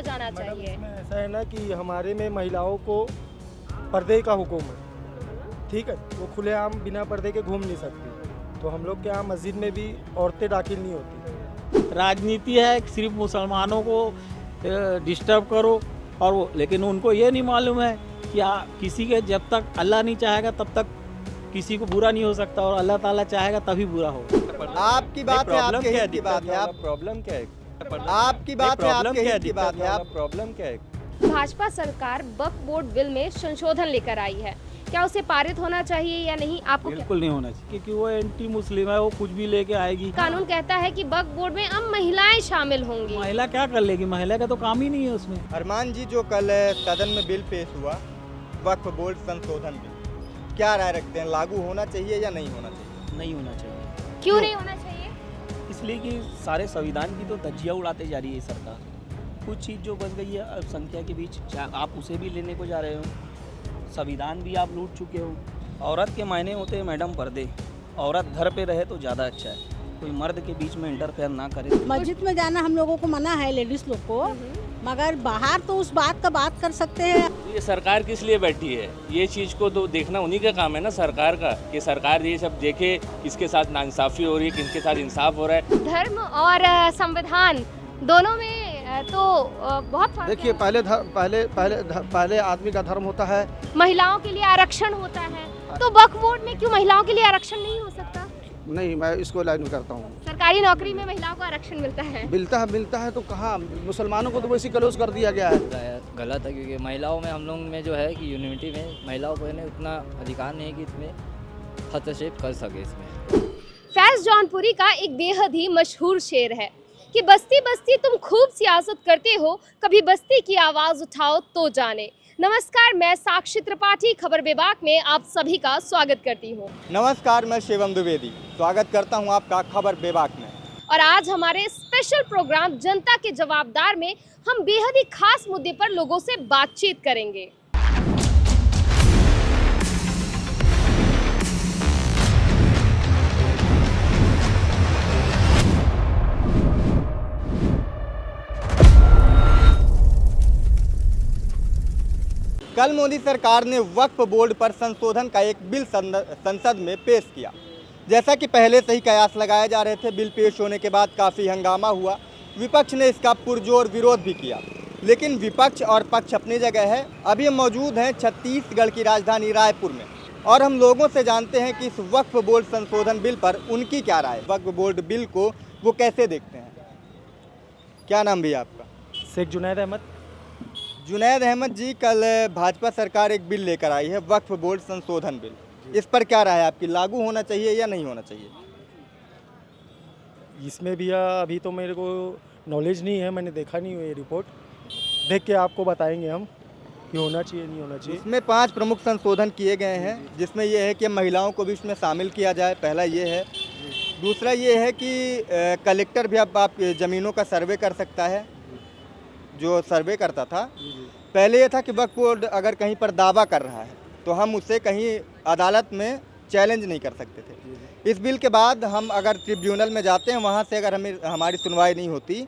किया जाना चाहिए? इसमें ऐसा है ना कि हमारे में महिलाओं को पर्दे का हुक्म है, ठीक है, वो खुलेआम बिना पर्दे के घूम नहीं सकती। तो हम लोग के यहाँ मस्जिद में भी औरतें दाखिल नहीं होती। राजनीति है, सिर्फ मुसलमानों को डिस्टर्ब करो और वो, लेकिन उनको ये नहीं मालूम है कि किसी के जब तक अल्लाह नहीं चाहेगा तब तक किसी को बुरा नहीं हो सकता और अल्लाह ताला चाहेगा तभी बुरा हो। आपकी बात है, आपके हित की बात है, आप प्रॉब्लम क्या है? आपकी बात है, आपके हित की बात है, आप प्रॉब्लम क्या है? भाजपा सरकार वक्फ बोर्ड बिल में संशोधन लेकर आई है, क्या उसे पारित होना चाहिए या नहीं? आपको क्या? बिल्कुल नहीं होना चाहिए क्योंकि वो एंटी मुस्लिम है, वो कुछ भी लेके आएगी। कानून कहता है कि वक्फ बोर्ड में अब महिलाएं शामिल होंगी। महिला क्या कर लेगी? महिला का तो काम ही नहीं है उसमें। अरमान जी, जो कल सदन में बिल पेश हुआ वक्फ बोर्ड संशोधन बिल, क्या राय रखते हैं, लागू होना चाहिए या नहीं होना चाहिए? नहीं होना चाहिए। क्यों नहीं होना चाहिए? इसलिए कि सारे संविधान की तो धज्जियाँ उड़ाते जा रही है सरकार। कुछ चीज़ जो बच गई है अल्पसंख्यक के बीच, आप उसे भी लेने को जा रहे हो, संविधान भी आप लूट चुके हो। औरत के मायने होते हैं मैडम पर्दे, औरत घर पे रहे तो ज़्यादा अच्छा है, कोई मर्द के बीच में इंटरफेयर ना करे। मस्जिद में जाना हम लोगों को मना है, लेडीज लोग को, मगर बाहर तो उस बात का बात कर सकते हैं। ये सरकार किस लिए बैठी है? ये चीज़ को तो देखना उन्हीं का काम है ना, सरकार का, कि सरकार ये सब देखे किसके साथ नाइंसाफ़ी हो रही है, किसके साथ इंसाफ हो रहा है। धर्म और संविधान दोनों में तो बहुत फर्क देखिए, है। पहले आदमी का धर्म होता है। महिलाओं के लिए आरक्षण होता है, तो वक्फ बोर्ड में क्यों महिलाओं के लिए आरक्षण नहीं हो सकता? नहीं, मैं इसको लाइन करता हूँ। सरकारी नौकरी में महिलाओं को आरक्षण मिलता है। मिलता है तो कहाँ, मुसलमानों को तो वैसे क्लोज कर दिया गया है। गलत है क्योंकि महिलाओं में हम लोग में जो है कि यूनिटी में महिलाओं को उतना अधिकार नहीं है कि इसमें हस्तक्षेप कर सके। इसमें फैज जौनपुरी का एक बेहद ही मशहूर शेर है कि बस्ती बस्ती तुम खूब सियासत करते हो, कभी बस्ती की आवाज़ उठाओ तो जाने। नमस्कार, मैं साक्षी त्रिपाठी खबर विभाग में आप सभी का स्वागत करती हूँ। नमस्कार, मैं शिवम द्विवेदी स्वागत करता हूँ आपका खबर विभाग में। और आज हमारे स्पेशल प्रोग्राम जनता के जवाबदार में हम बेहद ही खास मुद्दे पर लोगों से बातचीत करेंगे। कल मोदी सरकार ने वक्फ बोर्ड पर संशोधन का एक बिल संसद में पेश किया। जैसा कि पहले से ही कयास लगाए जा रहे थे, बिल पेश होने के बाद काफ़ी हंगामा हुआ, विपक्ष ने इसका पुरजोर विरोध भी किया। लेकिन विपक्ष और पक्ष अपनी जगह है। अभी हम मौजूद हैं छत्तीसगढ़ की राजधानी रायपुर में और हम लोगों से जानते हैं कि इस वक्फ बोर्ड संशोधन बिल पर उनकी क्या राय, वक्फ बोर्ड बिल को वो कैसे देखते हैं। क्या नाम भी आपका? शेख जुनैद अहमद। जुनैद अहमद जी, कल भाजपा सरकार एक बिल लेकर आई है, वक्फ बोर्ड संशोधन बिल, इस पर क्या राय है आपकी, लागू होना चाहिए या नहीं होना चाहिए? इसमें भी अभी तो मेरे को नॉलेज नहीं है, मैंने देखा नहीं है ये रिपोर्ट, देख के आपको बताएंगे हम कि होना चाहिए नहीं होना चाहिए। इसमें 5 प्रमुख संशोधन किए गए हैं, जिसमें यह है कि महिलाओं को भी इसमें शामिल किया जाए, पहला ये है। दूसरा ये है कि कलेक्टर भी अब आप ज़मीनों का सर्वे कर सकता है, जो सर्वे करता था। पहले ये था कि वक्फ बोर्ड अगर कहीं पर दावा कर रहा है तो हम उसे कहीं अदालत में चैलेंज नहीं कर सकते थे। इस बिल के बाद हम अगर ट्रिब्यूनल में जाते हैं, वहाँ से अगर हमारी सुनवाई नहीं होती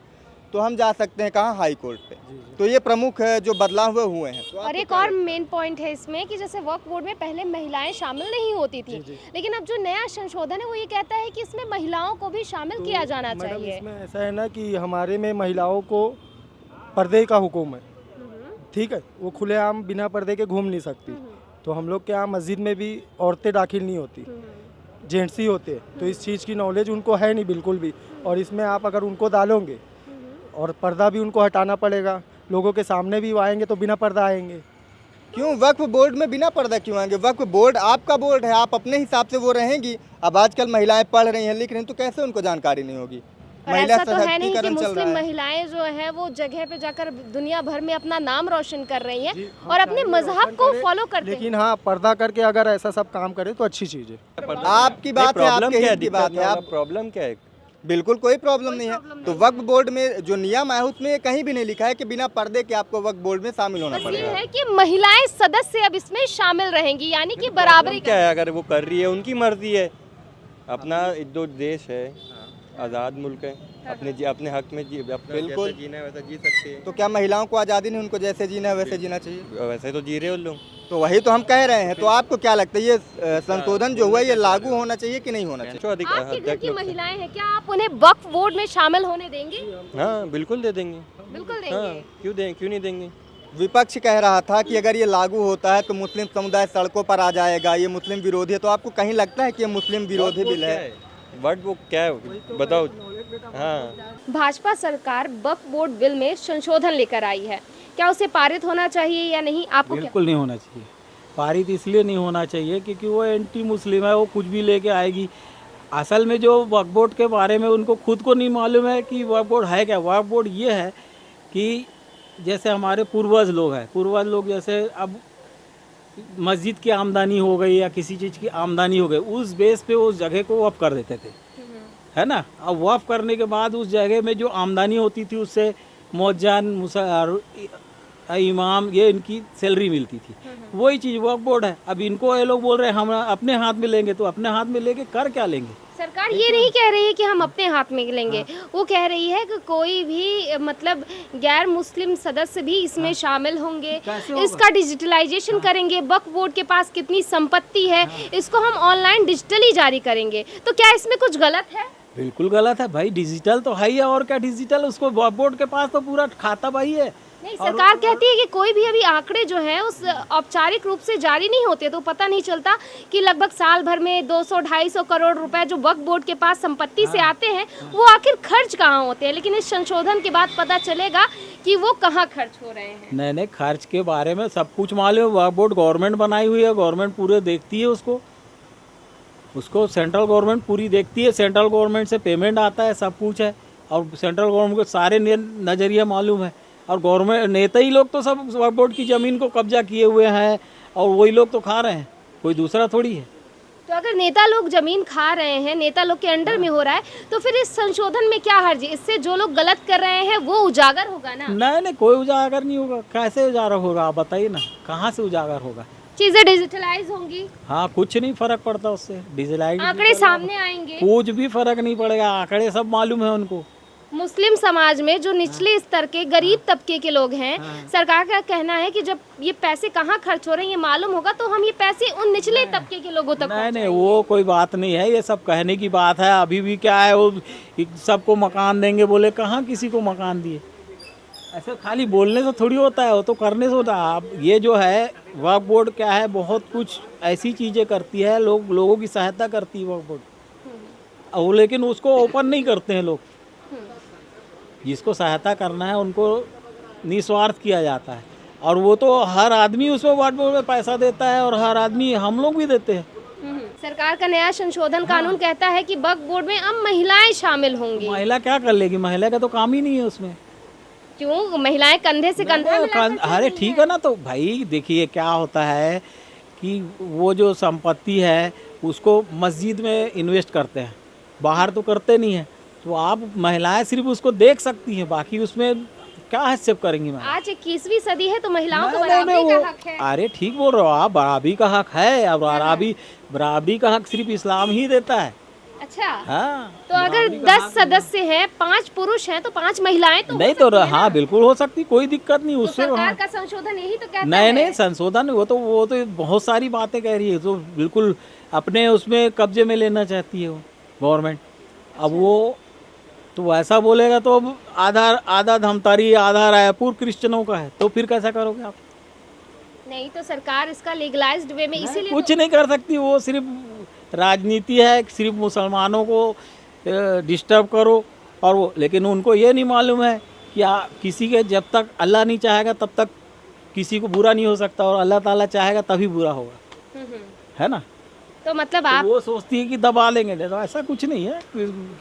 तो हम जा सकते हैं कहाँ, हाई कोर्ट पे। तो ये प्रमुख जो बदलाव हुए हैं। और एक और मेन पॉइंट है इसमें कि जैसे वक्फ बोर्ड में पहले महिलाएं शामिल नहीं होती थी, लेकिन अब जो नया संशोधन है वो ये कहता है कि इसमें महिलाओं को भी शामिल किया जाना चाहिए। इसमें ऐसा है ना कि हमारे में महिलाओं को पर्दे का हुक्म है, ठीक है, वो खुलेआम बिना पर्दे के घूम नहीं सकती। तो हम लोग के यहाँ मस्जिद में भी औरतें दाखिल नहीं होती, जेंट्स ही होते हैं। तो इस चीज़ की नॉलेज उनको है नहीं बिल्कुल भी, और इसमें आप अगर उनको डालोगे और पर्दा भी उनको हटाना पड़ेगा, लोगों के सामने भी आएंगे तो बिना पर्दा आएंगे। क्यों वक्फ बोर्ड में बिना पर्दा क्यों आएंगे? वक्फ बोर्ड आपका बोर्ड है, आप अपने हिसाब से वो रहेंगी। अब आजकल महिलाएं पढ़ रही हैं, लिख रही हैं, तो कैसे उनको जानकारी नहीं होगी? ऐसा तो है नहीं कि मुस्लिम महिलाएं जो है वो जगह पे जाकर दुनिया भर में अपना नाम रोशन कर रही हैं और अपने मजहब को फॉलो करते हैं। लेकिन हाँ, पर्दा करके अगर ऐसा सब काम करे तो अच्छी चीज़ है। आपकी बात है, आपके हित की बात है। आप प्रॉब्लम क्या है? बिल्कुल कोई प्रॉब्लम नहीं है। तो वक्फ बोर्ड में जो नियम है उसमें कहीं भी नहीं लिखा है कि बिना पर्दे के आपको वक्फ बोर्ड में शामिल होना पड़ेगा। ये है कि महिलाएं सदस्य अब इसमें शामिल रहेंगी, यानी कि बराबरी। क्या है, अगर वो कर रही है उनकी मर्जी है, अपना जो देश है आज़ाद मुल्क है, अपने हक में बिल्कुल जीना है वैसा जी सकते हैं। तो क्या महिलाओं को आज़ादी नहीं, उनको जैसे जीना है वैसे जीना चाहिए? वैसे तो जी रहे हो लोग, तो वही तो हम कह रहे हैं। तो आपको क्या लगता है, ये संशोधन जो हुआ ये लागू होना चाहिए कि नहीं होना चाहिए? आपके घर की महिलाएं हैं, क्या आप उन्हें वक्फ बोर्ड में शामिल होने देंगे? हाँ बिल्कुल दे देंगे। बिल्कुल देंगे। क्यों नहीं देंगे? विपक्ष कह रहा था कि अगर ये लागू होता है तो मुस्लिम समुदाय सड़कों पर आ जाएगा, ये मुस्लिम विरोधी है। तो आपको कहीं लगता है कि ये मुस्लिम विरोधी बिल है? वर्ड वो क्या है बताओ। हाँ, भाजपा सरकार वक्फ बोर्ड बिल में संशोधन लेकर आई है, क्या उसे पारित होना चाहिए या नहीं? आपको क्या? बिल्कुल नहीं होना चाहिए। पारित इसलिए नहीं होना चाहिए क्योंकि वो एंटी मुस्लिम है, वो कुछ भी लेके आएगी। असल में जो वक्फ बोर्ड के बारे में उनको खुद को नहीं मालूम है कि वक्फ बोर्ड है क्या। वक्फ बोर्ड ये है कि जैसे हमारे पूर्वज लोग हैं, पूर्वज लोग जैसे अब मस्जिद की आमदनी हो गई या किसी चीज़ की आमदनी हो गई, उस बेस पे उस जगह को वक्फ कर देते थे, है ना। अब वक्फ करने के बाद उस जगह में जो आमदनी होती थी उससे मौजान इमाम ये इनकी सैलरी मिलती थी। वही चीज़ वक्फ बोर्ड है। अब इनको ये लोग बोल रहे हैं हम अपने हाथ में लेंगे, तो अपने हाथ में लेके कर क्या लेंगे? सरकार ये नहीं कह रही है कि हम अपने हाथ में लेंगे, वो कह रही है कि कोई भी मतलब गैर मुस्लिम सदस्य भी इसमें शामिल होंगे, इसका डिजिटलाइजेशन करेंगे। वक्फ बोर्ड के पास कितनी संपत्ति है, इसको हम ऑनलाइन डिजिटली जारी करेंगे। तो क्या इसमें कुछ गलत है? बिल्कुल गलत है भाई, डिजिटल तो है ही है, और क्या डिजिटल? उसको वक्फ बोर्ड के पास तो पूरा खाता वही है। नहीं, सरकार कहती है कि कोई भी अभी आंकड़े जो हैं उस औपचारिक रूप से जारी नहीं होते, तो पता नहीं चलता कि लगभग साल भर में 200-250 करोड़ रुपए जो वक्फ बोर्ड के पास संपत्ति से आते हैं वो आखिर खर्च कहाँ होते हैं। लेकिन इस संशोधन के बाद पता चलेगा कि वो कहाँ खर्च हो रहे हैं। नहीं, खर्च के बारे में सब कुछ मालूम है। वक्फ बोर्ड गवर्नमेंट बनाई हुई है, गवर्नमेंट पूरे देखती है उसको सेंट्रल गवर्नमेंट पूरी देखती है। सेंट्रल गवर्नमेंट से पेमेंट आता है, सब कुछ है, और सेंट्रल गवर्नमेंट को सारे नज़रिए मालूम है। और गवर्नमेंट नेता ही लोग तो सब वक्फ बोर्ड की ज़मीन को कब्जा किए हुए हैं, और वही लोग तो खा रहे हैं, कोई दूसरा थोड़ी है। तो अगर नेता लोग जमीन खा रहे हैं, नेता लोग के अंडर में हो रहा है, तो फिर इस संशोधन में क्या हर्ज है? इससे जो लोग गलत कर रहे हैं वो उजागर होगा ना? नहीं, कोई उजागर नहीं होगा। कैसे उजागर होगा आप बताइए ना, कहाँ से उजागर होगा? चीजें डिजिटलाइज होंगी। हाँ, कुछ नहीं फर्क पड़ता उससे। डिजिटलाइज आंकड़े सामने आएंगे, कुछ भी फर्क नहीं पड़ेगा। आंकड़े सब मालूम है उनको। मुस्लिम समाज में जो निचले स्तर के गरीब तबके के लोग हैं, सरकार का कहना है कि जब ये पैसे कहाँ खर्च हो रहे हैं ये मालूम होगा तो हम ये पैसे उन निचले तबके के लोगों तक नहीं, वो कोई बात नहीं है, ये सब कहने की बात है। अभी भी क्या है, वो सबको मकान देंगे बोले, कहाँ किसी को मकान दिए? ऐसे खाली बोलने से थोड़ी होता है, वो तो करने से होता है। अब ये जो है वक्फ बोर्ड क्या है, बहुत कुछ ऐसी चीज़ें करती है, लोगों की सहायता करती है वक्फ बोर्ड, और लेकिन उसको ओपन नहीं करते हैं लोग। जिसको सहायता करना है उनको निस्वार्थ किया जाता है, और वो तो हर आदमी उसमें वक्फ बोर्ड में पैसा देता है, और हर आदमी, हम लोग भी देते हैं। सरकार का नया संशोधन कानून कहता है कि वक्फ बोर्ड में अब महिलाएं शामिल होंगी। महिला क्या कर लेगी? महिला का तो काम ही नहीं है उसमें। क्यों? महिलाएं कंधे से कंधा मिलाकर अरे ठीक है ना, तो भाई देखिए क्या होता है कि वो जो संपत्ति है उसको मस्जिद में इन्वेस्ट करते हैं, बाहर तो करते नहीं है। तो आप महिलाएं सिर्फ उसको देख सकती हैं, बाकी उसमें क्या हस्तक्षेप करेंगी? मैं आज 21वीं सदी है तो महिलाओं को बराबरी का हक है। अरे ठीक बोल रहे हो आप, बराबरी का हक है, और बराबरी का हक सिर्फ इस्लाम ही देता है। अच्छा, हाँ, तो अगर 10 सदस्य हैं, 5 पुरुष हैं तो 5 महिलाएं तो नहीं, तो हाँ बिल्कुल हो सकती, कोई दिक्कत नहीं उससे। सरकार का संशोधन यही तो कहता है। नहीं, संशोधन वो तो बहुत सारी बातें कह रही है, तो बिल्कुल अपने उसमें कब्जे में लेना चाहती है वो गवर्नमेंट। अब वो तो ऐसा बोलेगा तो अब आधा धमतारी, आधा रायपुर क्रिश्चियनों का है, तो फिर कैसा करोगे आप? नहीं, तो सरकार इसका लीगलाइज्ड वे में इसीलिए कुछ नहीं कर सकती। वो सिर्फ राजनीति है, सिर्फ मुसलमानों को डिस्टर्ब करो, और वो, लेकिन उनको ये नहीं मालूम है कि किसी के जब तक अल्लाह नहीं चाहेगा तब तक किसी को बुरा नहीं हो सकता, और अल्लाह ताला चाहेगा तभी बुरा होगा, है ना। तो मतलब आप वो सोचती है कि दबा लेंगे, तो ऐसा कुछ नहीं है।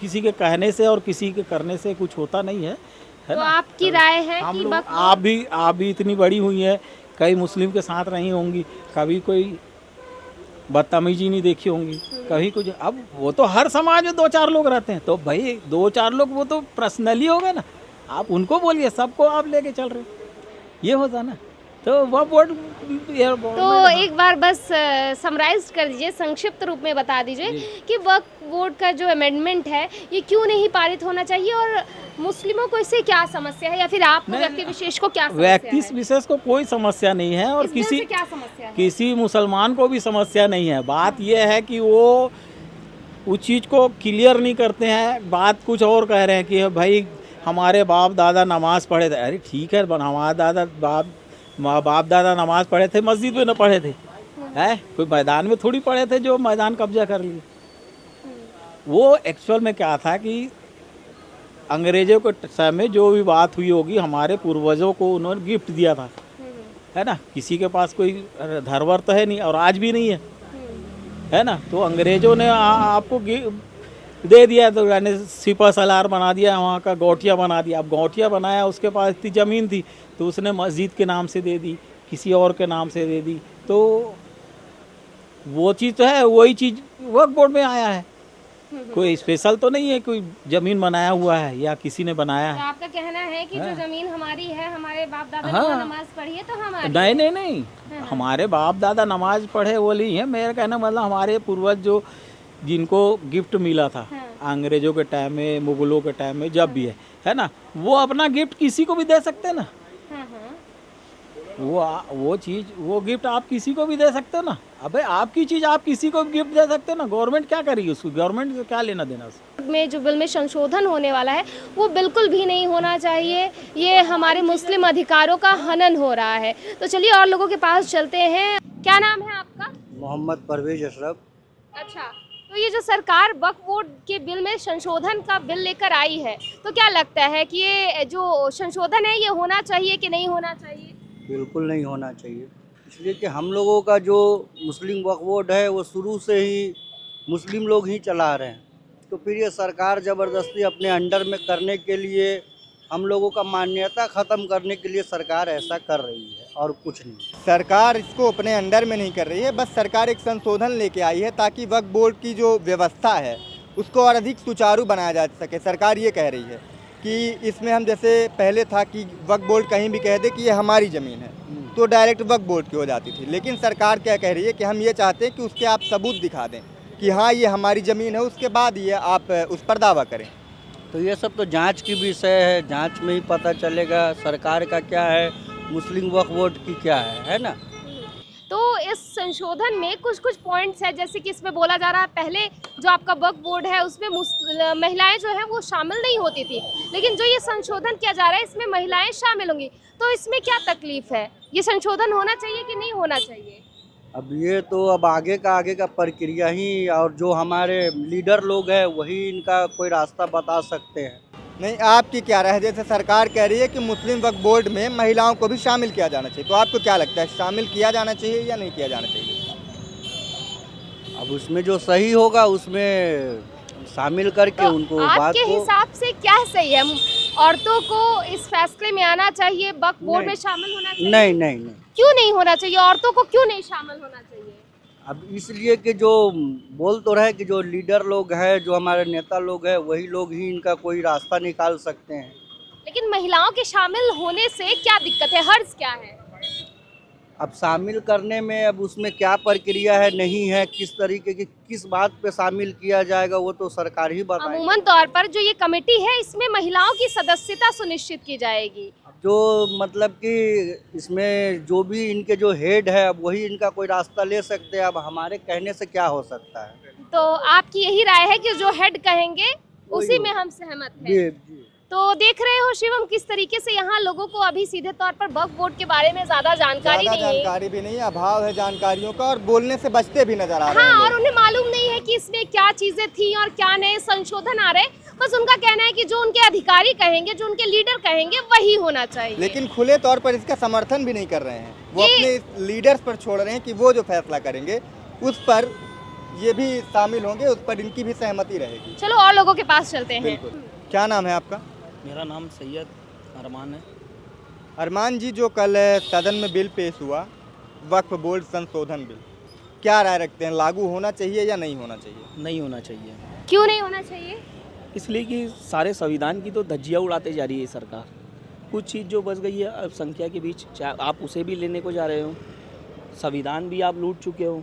किसी के कहने से और किसी के करने से कुछ होता नहीं है, तो आपकी राय है कि आप भी इतनी बड़ी हुई है, कई मुस्लिम के साथ रही होंगी, कभी कोई बदतमीजी नहीं देखी होंगी, कभी कुछ। अब वो तो हर समाज में 2-4 लोग रहते हैं, तो भाई 2-4 लोग वो तो पर्सनली हो गए ना, आप उनको बोलिए, सबको आप लेके चल रहे, ये होता ना। तो वक्फ बोर्ड तो एक बार बस समराइज कर दीजिए, संक्षिप्त रूप में बता दीजिए कि वक्फ बोर्ड का जो अमेंडमेंट है ये क्यों नहीं पारित होना चाहिए और मुस्लिमों को इससे क्या समस्या है, या फिर आपको व्यक्ति विशेष को क्या समस्या व्यक्ति है? विशेष को कोई समस्या नहीं है और इस बिल किसी से क्या समस्या है? किसी मुसलमान को भी समस्या नहीं है। बात यह है कि वो उस चीज़ को क्लियर नहीं करते हैं, बात कुछ और कह रहे हैं कि भाई हमारे बाप दादा नमाज पढ़े थे। अरे ठीक है, हमारे बाप दादा नमाज पढ़े थे, मस्जिद में न पढ़े थे, है कोई मैदान में थोड़ी पढ़े थे जो मैदान कब्जा कर लिए। वो एक्चुअल में क्या था कि अंग्रेजों के समय में जो भी बात हुई होगी, हमारे पूर्वजों को उन्होंने गिफ्ट दिया था, है ना। किसी के पास कोई धरोहर तो है नहीं और आज भी नहीं है ना। तो अंग्रेजों ने आपको दे दिया, तो यानी सिपा सलार बना दिया, वहाँ का गौटिया बना दिया। अब गौटिया बनाया, उसके पास इतनी ज़मीन थी तो उसने मस्जिद के नाम से दे दी, किसी और के नाम से दे दी। तो वो चीज़ तो है, वही चीज़ वक्फ बोर्ड में आया है। कोई स्पेशल तो नहीं है, कोई ज़मीन बनाया हुआ है या किसी ने बनाया तो है। आपका कहना है कि जो जमीन हमारी है, हमारे बाप दादा हाँ। ने नमाज पढ़ी है तो हमारी नहीं, हमारे बाप दादा नमाज पढ़े वो नहीं है। मेरा कहना मतलब हमारे पूर्वज जो जिनको गिफ्ट मिला था अंग्रेजों के टाइम में, मुगलों के टाइम में, जब भी है ना, वो अपना गिफ्ट किसी को भी दे सकते हैं ना। वो चीज़, वो गिफ्ट आप किसी को भी दे सकते हो ना। अबे आपकी चीज़ आप किसी को भी गिफ्ट दे सकते हो ना। गवर्नमेंट क्या करेगी उसको? गवर्नमेंट से क्या लेना देना उसको? में जो बिल में संशोधन होने वाला है वो बिल्कुल भी नहीं होना चाहिए। ये हमारे मुस्लिम अधिकारों का हनन हो रहा है। तो चलिए और लोगों के पास चलते हैं। क्या नाम है आपका? मोहम्मद परवेज अशरफ। अच्छा, तो ये जो सरकार वक्फ बोर्ड के बिल में संशोधन का बिल लेकर आई है, तो क्या लगता है कि ये जो संशोधन है ये होना चाहिए कि नहीं होना चाहिए? बिल्कुल नहीं होना चाहिए, इसलिए कि हम लोगों का जो मुस्लिम वक्फ बोर्ड है वो शुरू से ही मुस्लिम लोग ही चला रहे हैं। तो फिर ये सरकार ज़बरदस्ती अपने अंडर में करने के लिए, हम लोगों का मान्यता ख़त्म करने के लिए सरकार ऐसा कर रही है और कुछ नहीं। सरकार इसको अपने अंडर में नहीं कर रही है, बस सरकार एक संशोधन लेके आई है ताकि वक्फ बोर्ड की जो व्यवस्था है उसको और अधिक सुचारू बनाया जा सके। सरकार ये कह रही है कि इसमें हम, जैसे पहले था कि वक्फ बोर्ड कहीं भी कह दे कि ये हमारी ज़मीन है तो डायरेक्ट वक्फ बोर्ड की हो जाती थी, लेकिन सरकार क्या कह रही है कि हम ये चाहते हैं कि उसके आप सबूत दिखा दें कि हाँ ये हमारी ज़मीन है, उसके बाद ये आप उस पर दावा करें। तो ये सब तो जांच की विषय है, जांच में ही पता चलेगा सरकार का क्या है, मुस्लिम वक्फ बोर्ड की क्या है ना। तो इस संशोधन में कुछ कुछ पॉइंट्स है, जैसे कि इसमें बोला जा रहा है पहले जो आपका वक्फ बोर्ड है उसमें महिलाएं जो है वो शामिल नहीं होती थी, लेकिन जो ये संशोधन किया जा रहा है इसमें महिलाएं शामिल होंगी। तो इसमें क्या तकलीफ है? ये संशोधन होना चाहिए कि नहीं होना चाहिए? अब ये तो अब आगे का प्रक्रिया ही, और जो हमारे लीडर लोग हैं वही इनका कोई रास्ता बता सकते हैं। नहीं, आपकी क्या राय है? जैसे सरकार कह रही है कि मुस्लिम वक्फ बोर्ड में महिलाओं को भी शामिल किया जाना चाहिए, तो आपको क्या लगता है, शामिल किया जाना चाहिए या नहीं किया जाना चाहिए? अब उसमें जो सही होगा उसमें शामिल करके तो उनको बात आपके को। हिसाब से क्या सही है? औरतों को इस फैसले में आना चाहिए, वक्फ बोर्ड में नहीं। शामिल होना चाहिए? नहीं, क्यों नहीं होना चाहिए? औरतों को क्यों नहीं शामिल होना चाहिए? अब इसलिए कि जो बोल तो रहे कि जो लीडर लोग हैं, जो हमारे नेता लोग हैं, वही लोग ही इनका कोई रास्ता निकाल सकते हैं। लेकिन महिलाओं के शामिल होने से क्या दिक्कत है? हर्ज क्या है? अब शामिल करने में अब उसमें क्या प्रक्रिया है, नहीं है, किस तरीके की, किस बात पे शामिल किया जाएगा वो तो सरकार ही बताएगी। अमूमन तौर पर जो ये कमेटी है इसमें महिलाओं की सदस्यता सुनिश्चित की जाएगी। जो मतलब कि इसमें जो भी इनके जो हेड है अब वही इनका कोई रास्ता ले सकते हैं। अब हमारे कहने से क्या हो सकता है? तो आपकी यही राय है कि जो हेड कहेंगे उसी में हम सहमत हैं? जी। तो देख रहे हो शिवम किस तरीके से यहाँ लोगों को अभी सीधे तौर पर वक्फ बोर्ड के बारे में ज्यादा जानकारी नहीं है। जानकारी भी नहीं है, अभाव है जानकारियों का, और बोलने से बचते भी नजर आ रहे हैं हाँ, और लोग। उन्हें मालूम नहीं है कि इसमें क्या चीजें थी और क्या नए संशोधन आ रहे। बस उनका कहना है कि जो उनके अधिकारी कहेंगे, जो उनके लीडर कहेंगे वही होना चाहिए। लेकिन खुले तौर पर इसका समर्थन भी नहीं कर रहे हैं, वो अपने लीडर्स पर छोड़ रहे हैं कि वो जो फैसला करेंगे उस पर ये भी शामिल होंगे, उस पर इनकी भी सहमति रहेगी। चलो और लोगों के पास चलते हैं। क्या नाम है आपका? मेरा नाम सैयद अरमान है। अरमान जी, जो कल सदन में बिल पेश हुआ, वक्फ बोर्ड संशोधन बिल, क्या राय रखते हैं, लागू होना चाहिए या नहीं होना चाहिए? नहीं होना चाहिए, क्यों नहीं होना चाहिए? इसलिए कि सारे संविधान की तो धज्जियाँ उड़ाते जा रही है सरकार। कुछ चीज़ जो बच गई है अल्पसंख्यक के बीच, चाहे आप उसे भी लेने को जा रहे हो। संविधान भी आप लूट चुके हो,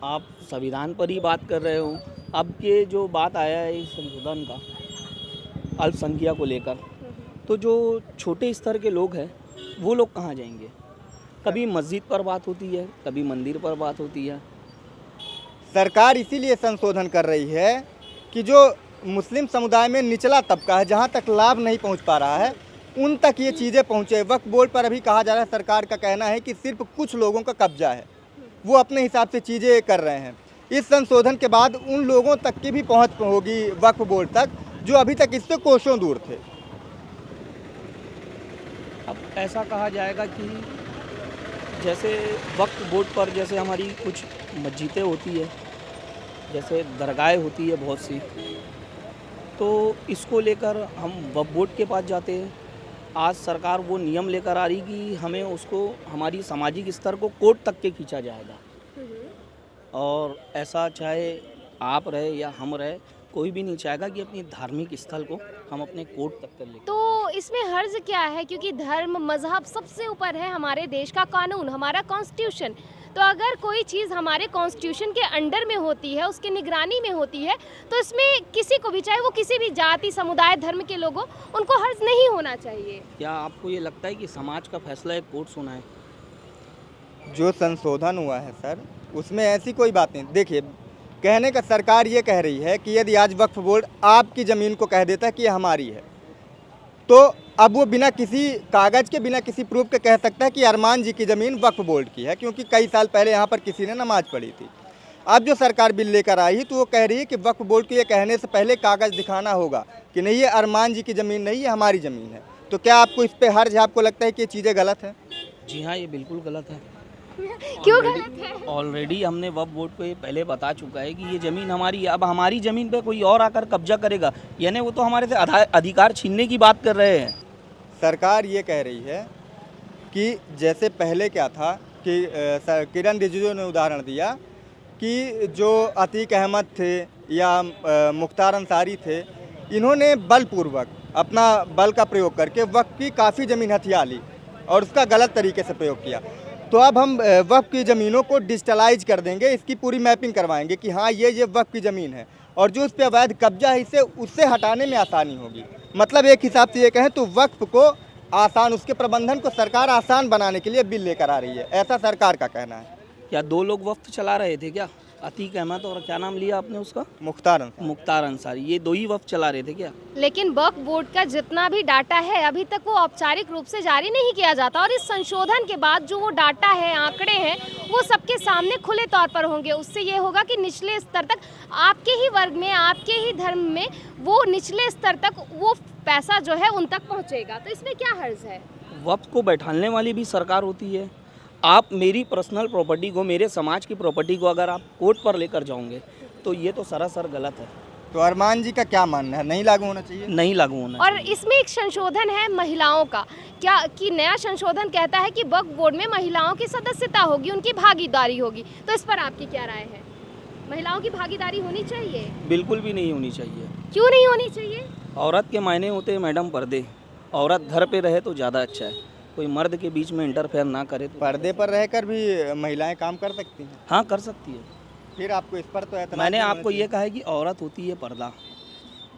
आप संविधान पर ही बात कर रहे हो। अब ये जो बात आया है इस संशोधन का अल्पसंख्यक को लेकर, तो जो छोटे स्तर के लोग हैं वो लोग कहाँ जाएंगे? कभी मस्जिद पर बात होती है, कभी मंदिर पर बात होती है। सरकार इसीलिए संशोधन कर रही है कि जो मुस्लिम समुदाय में निचला तबका है, जहाँ तक लाभ नहीं पहुँच पा रहा है, उन तक ये चीज़ें पहुँचे। वक्फ बोर्ड पर अभी कहा जा रहा है, सरकार का कहना है कि सिर्फ कुछ लोगों का कब्जा है, वो अपने हिसाब से चीज़ें कर रहे हैं। इस संशोधन के बाद उन लोगों तक की भी पहुँच होगी वक्फ बोर्ड तक, जो अभी तक इससे कोसों दूर थे। अब ऐसा कहा जाएगा कि जैसे वक्फ बोर्ड पर जैसे हमारी कुछ मस्जिदें होती है, जैसे दरगाहें होती है बहुत सी, तो इसको लेकर हम वक्फ बोर्ड के पास जाते हैं। आज सरकार वो नियम लेकर आ रही कि हमें उसको हमारी सामाजिक स्तर को कोर्ट तक के खींचा जाएगा, और ऐसा चाहे आप रहे या हम रहे, कोई भी नहीं चाहेगा कि अपनी धार्मिक स्थल को हम अपने कोर्ट तक कर लें। तो इसमें हर्ज क्या है, क्योंकि धर्म मजहब सबसे ऊपर है, हमारे देश का कानून, हमारा कॉन्स्टिट्यूशन। तो अगर कोई चीज़ हमारे कॉन्स्टिट्यूशन के अंडर में होती है, उसके निगरानी में होती है, तो इसमें किसी को भी, चाहे वो किसी भी जाति समुदाय धर्म के लोगों, उनको हर्ज नहीं होना चाहिए। क्या आपको ये लगता है कि समाज का फैसला एक कोर्ट सुनाए? जो संशोधन हुआ है सर, उसमें ऐसी कोई बात नहीं। देखिए, कहने का सरकार ये कह रही है कि यदि आज वक्फ बोर्ड आपकी ज़मीन को कह देता है कि ये हमारी है, तो अब वो बिना किसी कागज़ के, बिना किसी प्रूफ के कह सकता है कि अरमान जी की ज़मीन वक्फ बोर्ड की है, क्योंकि कई साल पहले यहाँ पर किसी ने नमाज पढ़ी थी। अब जो सरकार बिल लेकर आई है, तो वो कह रही है कि वक्फ बोर्ड को ये कहने से पहले कागज़ दिखाना होगा कि नहीं, ये अरमान जी की ज़मीन नहीं, ये हमारी ज़मीन है। तो क्या आपको इस पर हर्ज है? आपको लगता है कि ये चीज़ें गलत है? जी हाँ, ये बिल्कुल गलत है। क्यों गलत है? ऑलरेडी हमने वक्फ बोर्ड को ये पहले बता चुका है कि ये ज़मीन हमारी है। अब हमारी ज़मीन पे कोई और आकर कब्जा करेगा, यानी वो तो हमारे से अधिकार छीनने की बात कर रहे हैं। सरकार ये कह रही है कि जैसे पहले क्या था कि किरण रिजिजू ने उदाहरण दिया कि जो अतीक अहमद थे या मुख्तार अंसारी थे, इन्होंने बलपूर्वक अपना बल का प्रयोग करके वक्फ की काफ़ी ज़मीन हथिया ली और उसका गलत तरीके से प्रयोग किया। तो अब हम वक्फ की ज़मीनों को डिजिटलाइज कर देंगे, इसकी पूरी मैपिंग करवाएंगे कि हाँ ये वक्फ की ज़मीन है, और जो उस पर अवैध कब्जा है इसे उससे हटाने में आसानी होगी। मतलब एक हिसाब से ये कहें तो वक्फ को आसान, उसके प्रबंधन को सरकार आसान बनाने के लिए बिल लेकर आ रही है, ऐसा सरकार का कहना है। क्या दो लोग वक्फ चला रहे थे क्या? अतीक अहमद और क्या नाम लिया आपने उसका? मुख्तार अंसारी, ये दो ही वक्फ चला रहे थे क्या? लेकिन वक्फ बोर्ड का जितना भी डाटा है अभी तक वो औपचारिक रूप से जारी नहीं किया जाता, और इस संशोधन के बाद जो वो डाटा है, आंकड़े हैं, वो सबके सामने खुले तौर पर होंगे। उससे ये होगा कि निचले स्तर तक, आपके ही वर्ग में, आपके ही धर्म में, वो निचले स्तर तक वो पैसा जो है उन तक पहुँचेगा। तो इसमें क्या हर्ज है? वक्फ को बैठाने वाली भी सरकार होती है। आप मेरी पर्सनल प्रॉपर्टी को, मेरे समाज की प्रॉपर्टी को अगर आप कोर्ट पर लेकर जाओगे तो ये तो सरासर गलत है। तो अरमान जी का क्या मानना है, नहीं लागू होना चाहिए? नहीं लागू होना और चाहिए। इसमें एक संशोधन है महिलाओं का, क्या कि नया संशोधन कहता है कि वक्फ बोर्ड में महिलाओं की सदस्यता होगी, उनकी भागीदारी होगी। तो इस पर आपकी क्या राय है? महिलाओं की भागीदारी होनी चाहिए? बिल्कुल भी नहीं होनी चाहिए। क्यों नहीं होनी चाहिए? औरत के मायने होते हैं मैडम पर्दे। औरत घर पे रहे तो ज़्यादा अच्छा है, कोई मर्द के बीच में इंटरफेयर ना करे तो। पर्दे पर रहकर भी महिलाएं काम कर सकती हैं? हाँ, कर सकती है। फिर आपको इस पर तो एतराज़ मैंने नहीं होना आपको ये चाहिए। कहा है कि औरत होती है पर्दा,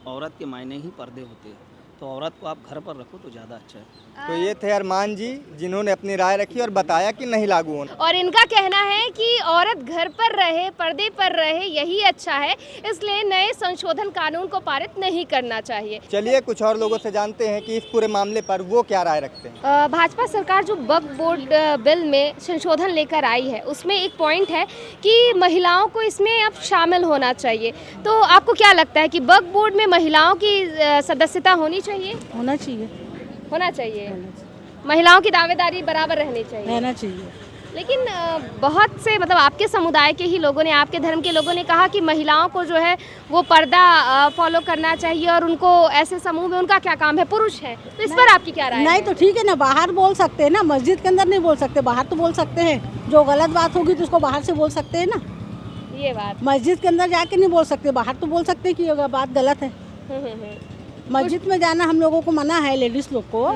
औरत के मायने ही पर्दे होते हैं, तो औरत को आप घर पर रखो तो ज़्यादा अच्छा है। तो ये थे अरमान जी, जिन्होंने अपनी राय रखी और बताया कि नहीं लागू होना। और इनका कहना है कि औरत घर पर रहे, पर्दे पर रहे, यही अच्छा है, इसलिए नए संशोधन कानून को पारित नहीं करना चाहिए। चलिए कुछ और लोगों से जानते हैं कि इस पूरे मामले पर वो क्या राय रखते हैं। भाजपा सरकार जो वक्फ बोर्ड बिल में संशोधन लेकर आई है, उसमें एक पॉइंट है कि महिलाओं को इसमें अब शामिल होना चाहिए। तो आपको क्या लगता है कि वक्फ बोर्ड में महिलाओं की सदस्यता होनी चाहिए? होना चाहिए, होना चाहिए। महिलाओं की दावेदारी बराबर रहनी चाहिए। रहना चाहिए। लेकिन बहुत से, मतलब आपके समुदाय के ही लोगों ने, आपके धर्म के लोगों ने कहा कि महिलाओं को जो है वो पर्दा फॉलो करना चाहिए, और उनको ऐसे समूह में उनका क्या काम है, पुरुष है। तो इस पर आपकी क्या राय है? नहीं तो ठीक है ना, बाहर बोल सकते हैं ना, मस्जिद के अंदर नहीं बोल सकते, बाहर तो बोल सकते हैं। जो गलत बात होगी तो उसको बाहर से बोल सकते हैं ना। ये बात, मस्जिद के अंदर जाके नहीं बोल सकते, बाहर तो बोल सकते हैं कि ये बात गलत है। मस्जिद में जाना हम लोगों को मना है, लेडीज लोग को,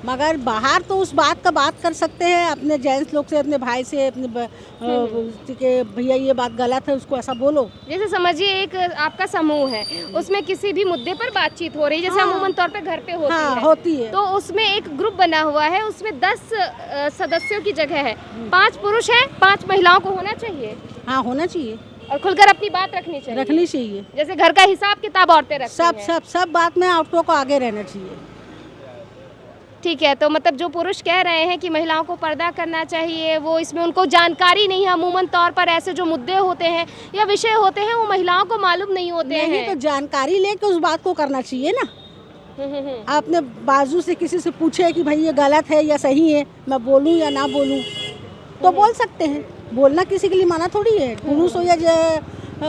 मगर बाहर तो उस बात का बात कर सकते हैं अपने जेंट्स लोग से, अपने भाई से, अपने कि भैया ये बात गलत है, उसको ऐसा बोलो। जैसे समझिए एक आपका समूह है, उसमें किसी भी मुद्दे पर बातचीत हो रही है, जैसे अमूमन तौर पे घर पे होती हाँ, है, होती है। तो उसमें एक ग्रुप बना हुआ है, उसमें 10 सदस्यों की जगह है, 5 पुरुष हैं, 5 महिलाओं को होना चाहिए। हाँ, होना चाहिए और खुलकर अपनी बात रखनी चाहिए। रखनी चाहिए। जैसे घर का हिसाब किताब औरतें रखती सब हैं। सब सब बात में औरतों को आगे रहना चाहिए। ठीक है, तो मतलब जो पुरुष कह रहे हैं कि महिलाओं को पर्दा करना चाहिए, वो इसमें उनको जानकारी नहीं है। अमूमन तौर पर ऐसे जो मुद्दे होते हैं या विषय होते हैं वो महिलाओं को मालूम नहीं होते नहीं हैं। तो जानकारी लेके उस बात को करना चाहिए ना। आपने बाजू से किसी से पूछे कि भाई ये गलत है या सही है, मैं बोलूं या ना बोलूं, तो बोल सकते हैं। बोलना किसी के लिए माना थोड़ी है, पुरुष हो या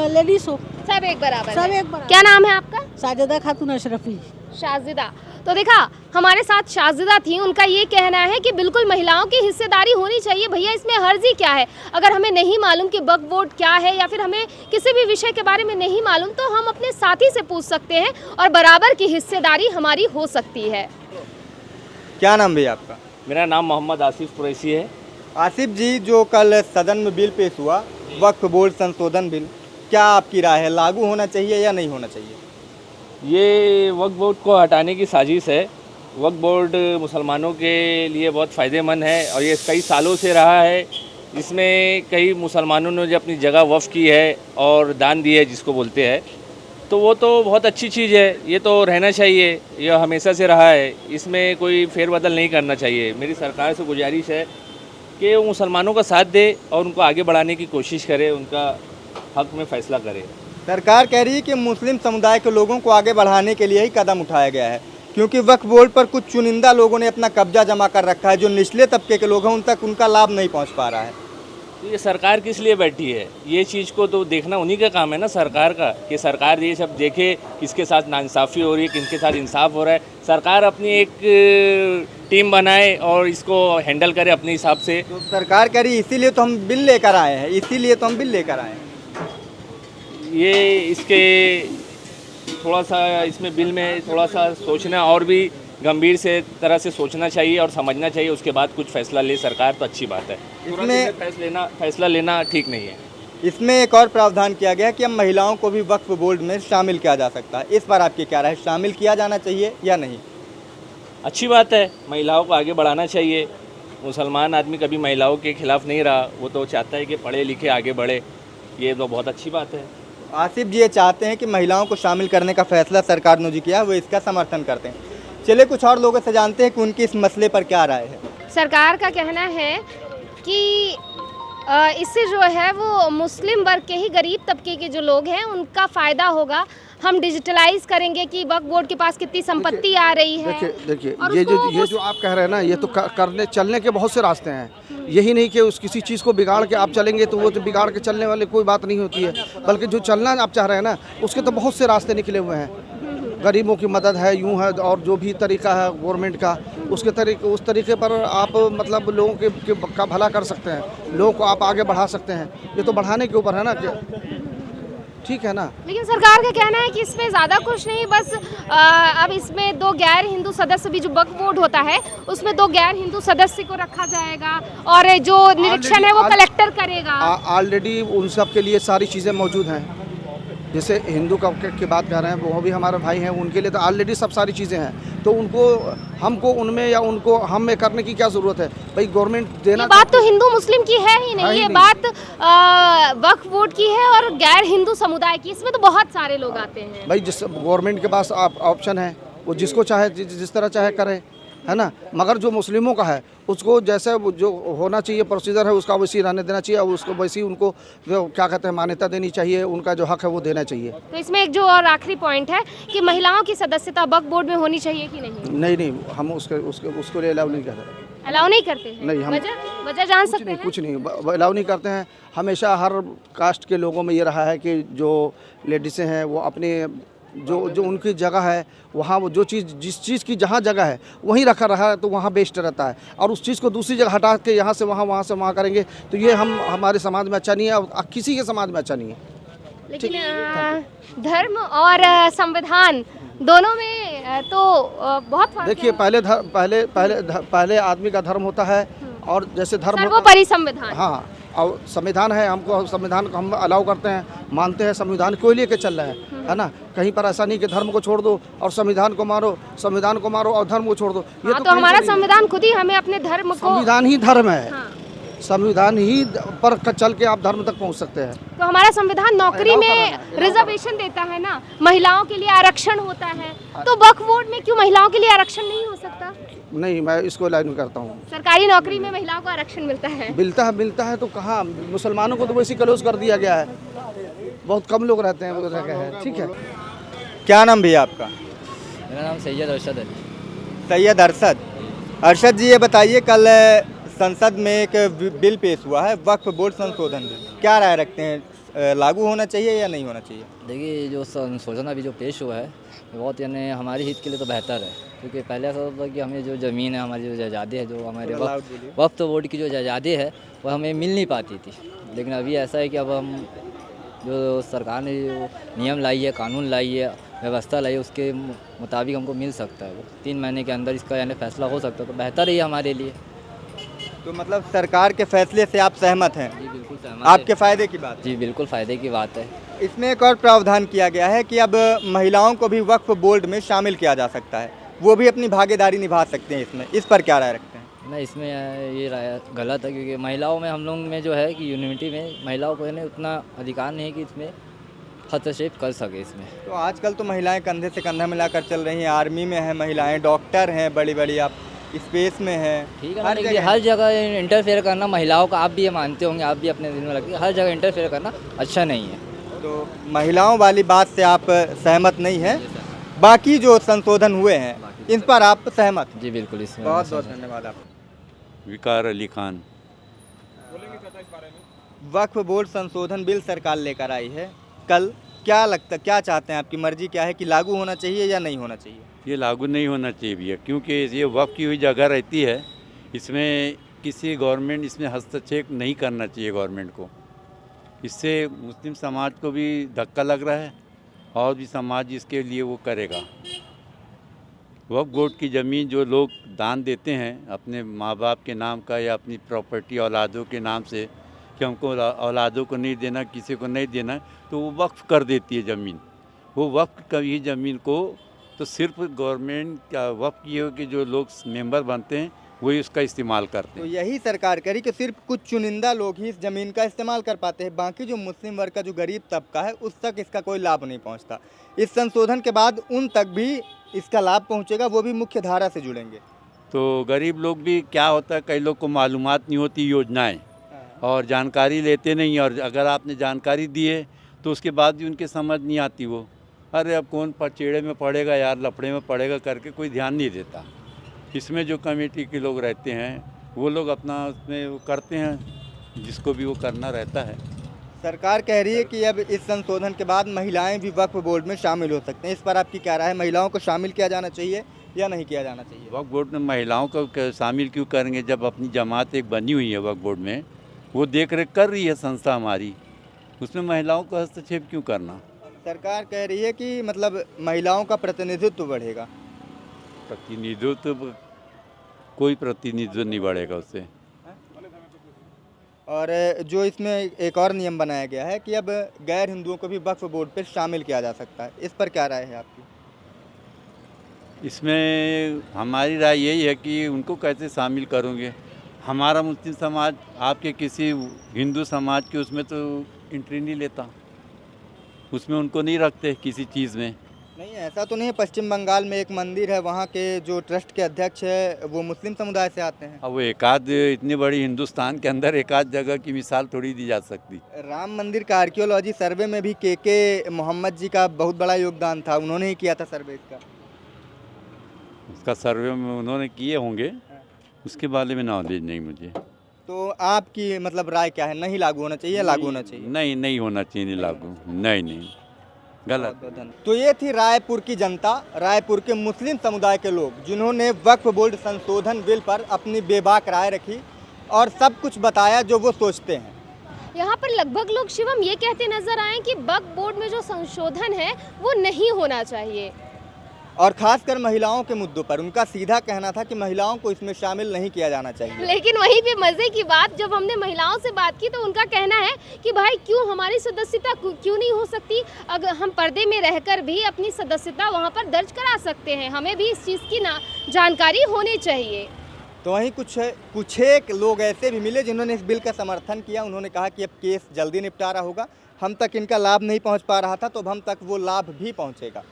लेडीज हो, सब एक बराबर सब है। एक बराबर। क्या नाम है आपका? साजिदा खातून अशरफी। शाजिदा। तो देखा, हमारे साथ शाजिदा थी, उनका ये कहना है कि बिल्कुल महिलाओं की हिस्सेदारी होनी चाहिए। भैया इसमें हर्जी क्या है? अगर हमें नहीं मालूम कि वक्फ बोर्ड क्या है या फिर हमें किसी भी विषय के बारे में नहीं मालूम, तो हम अपने साथी से पूछ सकते हैं और बराबर की हिस्सेदारी हमारी हो सकती है। क्या नाम भैया आपका? मेरा नाम मोहम्मद आसिफ कुरैशी है। आसिफ जी, जो कल सदन में बिल पेश हुआ, वक्फ बोर्ड संशोधन बिल, क्या आपकी राय है, लागू होना चाहिए या नहीं होना चाहिए? ये वक्फ बोर्ड को हटाने की साजिश है। वक्फ बोर्ड मुसलमानों के लिए बहुत फ़ायदेमंद है और ये कई सालों से रहा है। इसमें कई मुसलमानों ने जो अपनी जगह वक्फ की है और दान दी है जिसको बोलते हैं, तो वो तो बहुत अच्छी चीज़ है, ये तो रहना चाहिए, ये हमेशा से रहा है, इसमें कोई फेरबदल नहीं करना चाहिए। मेरी सरकार से गुजारिश है कि वो मुसलमानों का साथ दे और उनको आगे बढ़ाने की कोशिश करे, उनका हक में फ़ैसला करे। सरकार कह रही है कि मुस्लिम समुदाय के लोगों को आगे बढ़ाने के लिए ही कदम उठाया गया है, क्योंकि वक्फ बोर्ड पर कुछ चुनिंदा लोगों ने अपना कब्जा जमा कर रखा है। जो निचले तबके के लोग हैं उन तक उनका लाभ नहीं पहुंच पा रहा है। तो ये सरकार किस लिए बैठी है? ये चीज़ को तो देखना उन्हीं का काम है ना, सरकार का, कि सरकार ये सब देखे किसके साथ नाइंसाफ़ी हो रही है, किसके साथ इंसाफ हो रहा है। सरकार अपनी एक टीम बनाए और इसको हैंडल करे अपने हिसाब से। तो सरकार कह रही है इसीलिए तो हम बिल लेकर आए हैं, इसीलिए तो हम बिल लेकर आए हैं। ये इसके थोड़ा सा इसमें बिल में थोड़ा सा सोचना और भी गंभीर से तरह से सोचना चाहिए और समझना चाहिए, उसके बाद कुछ फैसला ले सरकार तो अच्छी बात है। इसमें फैसला लेना ठीक नहीं है। इसमें एक और प्रावधान किया गया है कि अब महिलाओं को भी वक्फ बोर्ड में शामिल किया जा सकता है। इस पर आपकी क्या राय है, शामिल किया जाना चाहिए या नहीं? अच्छी बात है, महिलाओं को आगे बढ़ाना चाहिए। मुसलमान आदमी कभी महिलाओं के खिलाफ नहीं रहा, वो तो चाहता है कि पढ़े लिखे आगे बढ़े, ये तो बहुत अच्छी बात है। आसिफ जी ये चाहते हैं कि महिलाओं को शामिल करने का फैसला सरकार ने जो किया है वो इसका समर्थन करते हैं। चलिए कुछ और लोगों से जानते हैं कि उनकी इस मसले पर क्या राय है। सरकार का कहना है कि इससे जो है वो मुस्लिम वर्ग के ही गरीब तबके के जो लोग हैं उनका फ़ायदा होगा। हम डिजिटलाइज करेंगे कि वक्फ बोर्ड के पास कितनी संपत्ति आ रही है। देखिए और ये उसको जो आप कह रहे हैं ना, ये तो करने चलने के बहुत से रास्ते हैं। यही नहीं कि उस किसी चीज़ को बिगाड़ के आप चलेंगे तो वो तो बिगाड़ के चलने वाले कोई बात नहीं होती है, बल्कि जो चलना आप चाह रहे हैं ना उसके तो बहुत से रास्ते निकले हुए हैं। गरीबों की मदद है, यूँ है, और जो भी तरीका है गवर्नमेंट का उस तरीके पर आप मतलब लोगों का भला कर सकते हैं, लोगों को आप आगे बढ़ा सकते हैं। ये तो बढ़ाने के ऊपर है ना, ठीक है ना। लेकिन सरकार का कहना है कि इसमें ज़्यादा कुछ नहीं, बस अब इसमें 2 गैर हिंदू सदस्य भी, जो वक्फ बोर्ड होता है उसमें 2 गैर हिंदू सदस्य को रखा जाएगा और जो निरीक्षण है वो कलेक्टर करेगा। ऑलरेडी उन सब के लिए सारी चीज़ें मौजूद हैं। जैसे हिंदू की बात कर रहे हैं, वो भी हमारे भाई हैं, उनके लिए तो ऑलरेडी सब सारी चीज़ें हैं। तो उनको हमको उनमें या उनको हम में करने की क्या ज़रूरत है? भाई गवर्नमेंट देना। ये बात तो हिंदू मुस्लिम की है ही नहीं, ये बात वक्फ बोर्ड की है और गैर हिंदू समुदाय की। इसमें तो बहुत सारे लोग आते हैं। भाई जिस गवर्नमेंट के पास ऑप्शन है, वो जिसको चाहे जिस तरह चाहे करे, है ना। मगर जो मुस्लिमों का है उसको जैसे जो होना चाहिए प्रोसीजर है उसका वैसी रहने देना चाहिए, और उसको वैसी उनको जो क्या कहते हैं मान्यता देनी चाहिए, उनका जो हक है वो देना चाहिए। तो इसमें एक जो और आखिरी पॉइंट है कि महिलाओं की सदस्यता वक्फ बोर्ड में होनी चाहिए कि नहीं? नहीं, हम उसको लिए अलाउ नहीं कर रहे। अलाउ नहीं करते हैं? नहीं, हम वजह जान सकते हैं? कुछ नहीं अलाउ नहीं करते हैं। हमेशा हर कास्ट के लोगों में ये रहा है कि जो लेडीसें हैं वो अपने जो उनकी जगह है वहाँ वो जिस चीज़ की जहाँ जगह है वहीं रखा रहा है तो वहाँ बेस्ट रहता है, और उस चीज़ को दूसरी जगह हटा के यहाँ से वहाँ से वहाँ करेंगे तो ये हमारे समाज में अच्छा नहीं है और किसी के समाज में अच्छा नहीं है। लेकिन धर्म और संविधान दोनों में हैं तो बहुत फर्क देखिए है। पहले आदमी का धर्म होता है और जैसे धर्म सर्वोपरि संविधान। हाँ, और संविधान है, हमको संविधान को हम अलाउ करते हैं, मानते हैं, संविधान को लेके चल रहे हैं, है ना। कहीं पर ऐसा नहीं कि धर्म को छोड़ दो और संविधान को मारो और धर्म को छोड़ दो। ये तो हमारा संविधान खुद ही हमें अपने धर्म को, संविधान ही धर्म है। हाँ। संविधान ही पर चल के आप धर्म तक पहुंच सकते हैं। तो हमारा संविधान नौकरी में रिजर्वेशन देता है ना, महिलाओं के लिए आरक्षण होता है, तो वक्फ बोर्ड में क्यों महिलाओं के लिए आरक्षण नहीं हो सकता? नहीं, मैं इसको लाइन करता हूँ। सरकारी नौकरी में महिलाओं को आरक्षण मिलता है। मिलता है तो कहाँ, मुसलमानों को तो वैसे क्लोज कर दिया गया है, बहुत कम लोग रहते हैं वो जगह है। ठीक है, क्या नाम भैया आपका? मेरा नाम सैयद अरशद है। सैयद अरशद जी, ये बताइए, कल संसद में एक बिल पेश हुआ है, वक्फ बोर्ड संशोधन बिल, क्या राय रखते हैं, लागू होना चाहिए या नहीं होना चाहिए? देखिए, जो संशोधन अभी जो पेश हुआ है बहुत यानी हमारी हित के लिए तो बेहतर है, क्योंकि पहले ऐसा होता था कि हमें जो ज़मीन है, हमारी जो जायदादें है, जो हमारे वक्फ बोर्ड की जो जायदादें है वो हमें मिल नहीं पाती थी। लेकिन अभी ऐसा है कि अब हम जो सरकार ने जो नियम लाई है, कानून लाई है, व्यवस्था लाई है, उसके मुताबिक हमको मिल सकता है। वो 3 महीने के अंदर इसका यानी फैसला हो सकता है, तो बेहतर ही है हमारे लिए। तो मतलब सरकार के फैसले से आप सहमत हैं? जी बिल्कुल सहमत। आपके फ़ायदे की बात? जी बिल्कुल फ़ायदे की बात है। इसमें एक और प्रावधान किया गया है कि अब महिलाओं को भी वक्फ बोर्ड में शामिल किया जा सकता है, वो भी अपनी भागीदारी निभा सकते हैं इसमें, इस पर क्या राय रखते हैं? नहीं, इसमें ये राय गलत है, क्योंकि महिलाओं में हम लोग में जो है कि यूनिवर्सिटी में महिलाओं को यानी उतना अधिकार नहीं है कि इसमें हस्तक्षेप कर सके इसमें। तो आजकल तो महिलाएं कंधे से कंधा मिलाकर चल रही हैं, आर्मी में हैं महिलाएं, डॉक्टर हैं बड़ी बड़ी, आप स्पेस में हैं, ठीक है ना। लेकिन हर जगह इंटरफेयर करना महिलाओं का, आप भी ये मानते होंगे, आप भी अपने दिल में रखिए, हर जगह इंटरफेयर करना अच्छा नहीं है। तो महिलाओं वाली बात से आप सहमत नहीं हैं, बाकी जो संशोधन हुए हैं इन पर आप सहमत हैं? जी बिल्कुल। इसमें बहुत बहुत धन्यवाद आपका। विकार अली खान। वक्फ बोर्ड संशोधन बिल सरकार लेकर आई है कल, क्या लगता, क्या चाहते हैं, आपकी मर्जी क्या है कि लागू होना चाहिए या नहीं होना चाहिए? ये लागू नहीं होना चाहिए भैया, क्योंकि ये वक्फ की हुई जगह रहती है, इसमें किसी गवर्नमेंट इसमें हस्तक्षेप नहीं करना चाहिए गवर्नमेंट को। इससे मुस्लिम समाज को भी धक्का लग रहा है और भी समाज इसके लिए वो करेगा। वक्फ बोर्ड की ज़मीन जो लोग दान देते हैं अपने माँ बाप के नाम का या अपनी प्रॉपर्टी औलादों के नाम से, कि हमको औलादों को नहीं देना, किसी को नहीं देना, तो वो वक्फ कर देती है ज़मीन। वो वक्फ का ही ज़मीन को तो सिर्फ गवर्नमेंट का वक्फ किए कि जो लोग मेंबर बनते हैं वही उसका इस्तेमाल करते तो हैं। यही सरकार करी कि सिर्फ कुछ चुनिंदा लोग ही इस ज़मीन का इस्तेमाल कर पाते हैं, बाकी जो मुस्लिम वर्ग का जो गरीब तबका है उस तक इसका कोई लाभ नहीं पहुंचता। इस संशोधन के बाद उन तक भी इसका लाभ पहुंचेगा, वो भी मुख्य धारा से जुड़ेंगे। तो गरीब लोग भी क्या होता है, कई लोग को मालूमात नहीं होती योजनाएं और जानकारी लेते नहीं, और अगर आपने जानकारी दी है तो उसके बाद भी उनके समझ नहीं आती। वो अरे अब कौन पचेड़े में पड़ेगा यार, लफड़े में पड़ेगा करके कोई ध्यान नहीं देता। इसमें जो कमेटी के लोग रहते हैं वो लोग अपना उसमें वो करते हैं जिसको भी वो करना रहता है। सरकार कह रही है कि अब इस संशोधन के बाद महिलाएं भी वक्फ बोर्ड में शामिल हो सकते हैं, इस पर आपकी क्या राय है? महिलाओं को शामिल किया जाना चाहिए या नहीं किया जाना चाहिए? वक्फ बोर्ड में महिलाओं को शामिल क्यों करेंगे, जब अपनी जमात एक बनी हुई है वक्फ बोर्ड में, वो देख रेख कर रही है संस्था हमारी, उसमें महिलाओं को हस्तक्षेप क्यों करना? सरकार कह रही है कि मतलब महिलाओं का प्रतिनिधित्व बढ़ेगा। प्रतिनिधित्व, कोई प्रतिनिधित्व नहीं बढ़ेगा उससे। और जो इसमें एक और नियम बनाया गया है कि अब गैर हिंदुओं को भी वक्फ बोर्ड पर शामिल किया जा सकता है, इस पर क्या राय है आपकी? इसमें हमारी राय यही है कि उनको कैसे शामिल करोगे? हमारा मुस्लिम समाज आपके किसी हिंदू समाज के उसमें तो एंट्री नहीं लेता, उसमें उनको नहीं रखते किसी चीज़ में। नहीं, ऐसा तो नहीं है। पश्चिम बंगाल में एक मंदिर है, वहाँ के जो ट्रस्ट के अध्यक्ष है वो मुस्लिम समुदाय से आते हैं। अब वो एकाध, इतनी बड़ी हिंदुस्तान के अंदर एकाध जगह की मिसाल थोड़ी दी जा सकती। राम मंदिर का आर्कियोलॉजी सर्वे में भी के मोहम्मद जी का बहुत बड़ा योगदान था, उन्होंने ही किया था सर्वे इसका। उसका सर्वे में उन्होंने किए होंगे, उसके बारे में नॉलेज नहीं मुझे। तो आपकी मतलब राय क्या है, नहीं लागू होना चाहिए या लागू होना चाहिए? नहीं होना चाहिए लागू, नहीं गलत। तो ये थी रायपुर की जनता, रायपुर के मुस्लिम समुदाय के लोग, जिन्होंने वक्फ बोर्ड संशोधन बिल पर अपनी बेबाक राय रखी और सब कुछ बताया जो वो सोचते हैं। यहाँ पर लगभग लोग शिवम ये कहते नजर आए कि वक्फ बोर्ड में जो संशोधन है वो नहीं होना चाहिए। और खासकर महिलाओं के मुद्दों पर उनका सीधा कहना था कि महिलाओं को इसमें शामिल नहीं किया जाना चाहिए। लेकिन वहीं पे मजे की बात, जब हमने महिलाओं से बात की तो उनका कहना है कि भाई क्यों हमारी सदस्यता क्यों नहीं हो सकती, अगर हम पर्दे में रहकर भी अपनी सदस्यता वहां पर दर्ज करा सकते हैं, हमें भी इस चीज़ की जानकारी होनी चाहिए। तो वहीं कुछ एक लोग ऐसे भी मिले जिन्होंने इस बिल का समर्थन किया। उन्होंने कहा कि अब केस जल्दी निपटारा होगा, हम तक इनका लाभ नहीं पहुंच पा रहा था तो अब हम तक वो लाभ भी पहुंचेगा।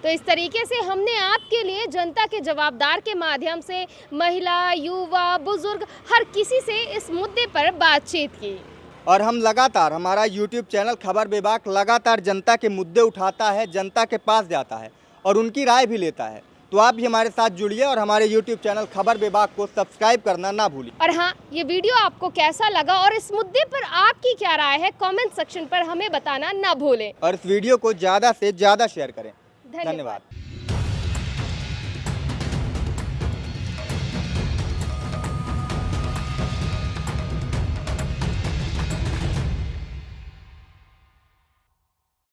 तो इस तरीके से हमने आपके लिए जनता के जवाबदार के माध्यम से महिला, युवा, बुजुर्ग हर किसी से इस मुद्दे पर बातचीत की। और हम लगातार, हमारा YouTube चैनल खबर बेबाक लगातार जनता के मुद्दे उठाता है, जनता के पास जाता है और उनकी राय भी लेता है। तो आप भी हमारे साथ जुड़िए और हमारे YouTube चैनल खबर बेबाक को सब्सक्राइब करना ना भूलिए। और हाँ, ये वीडियो आपको कैसा लगा और इस मुद्दे पर आपकी क्या राय है, कमेंट सेक्शन पर हमें बताना ना भूलें। और इस वीडियो को ज़्यादा से ज़्यादा शेयर करें। धन्यवाद।